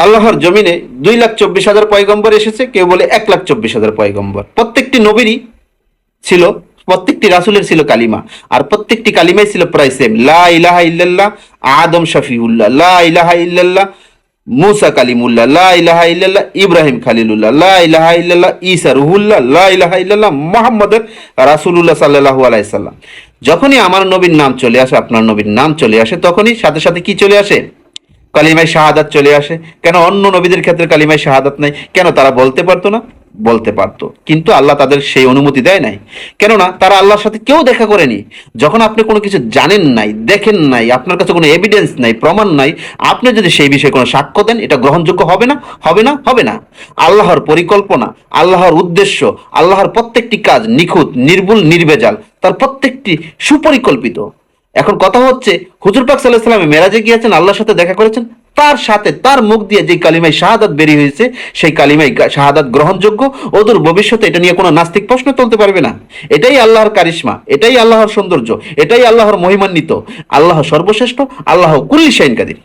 আল্লাহর জমিনে 2,24,000 পয়গম্বর এসেছে, কেউ বলে 1,24,000 পয়গম্বর। প্রত্যেকটি নবীরই ছিল, প্রত্যেকটি রাসূলের ছিল কালিমা, আর প্রত্যেকটি কালিমাই ছিল প্রায় সেম। লা ইলাহা ইল্লাল্লাহ আদম শফিউল্লাহ, লা ইলাহা ইল্লাল্লাহ মুসা কালিমুল্লাহ, লা ইলাহা ইল্লাল্লাহ ইব্রাহিম খালিলুল্লাহ, লা ইলাহা ইল্লাল্লাহ ঈসা রুহুল্লাহ, লা ইলাহা ইল্লাল্লাহ মুহাম্মদ রাসূলুল্লাহ সাল্লাল্লাহু আলাইহি সাল্লাম। যখনই আমার নবীর নাম চলে আসে, আপনার নবীর নাম চলে আসে, তখনই সাথে সাথে কি চলে আসে? কালিমায় শাহাদাত চলে আসে। কেন অন্য নবীদের ক্ষেত্রে কালিমায় শাহাদাত নাই? কেন তারা বলতে পারতো না? বলতে পারতো, কিন্তু আল্লাহ তাদের সেই অনুমতি দেয় নাই। কেননা তারা আল্লাহর সাথে কেউ দেখা করেনি। যখন আপনি কোনো কিছু জানেন নাই, দেখেন নাই, আপনার কাছে কোনো এভিডেন্স নাই, প্রমাণ নাই, আপনি যদি সেই বিষয়ে কোনো সাক্ষ্য দেন, এটা গ্রহণযোগ্য হবে না, হবে না, হবে না। আল্লাহর পরিকল্পনা, আল্লাহর উদ্দেশ্য, আল্লাহর প্রত্যেকটি কাজ নিখুঁত, নির্ভুল, নির্ভেজাল, তার প্রত্যেকটি সুপরিকল্পিত। এখন কথা হচ্ছে, হুজুর পাক সাল্লাল্লাহু আলাইহি ওয়াসাল্লাম মেরাজে গিয়েছেন, আল্লাহর সাথে দেখা করেছেন, তার সাথে তার মুখ দিয়ে যে কালিমায় শাহাদাত বেরিয়ে হয়েছে, সেই কালিমায় শাহাদাত গ্রহণযোগ্য। ওদূর ভবিষ্যতে এটা নিয়ে কোনো নাস্তিক প্রশ্ন তুলতে পারবে না। এটাই আল্লাহর কারিশমা, এটাই আল্লাহর সৌন্দর্য, এটাই আল্লাহর মহিমান্বিত। আল্লাহ সর্বশ্রেষ্ঠ, আল্লাহ কুল্লি শাইইন কাদির।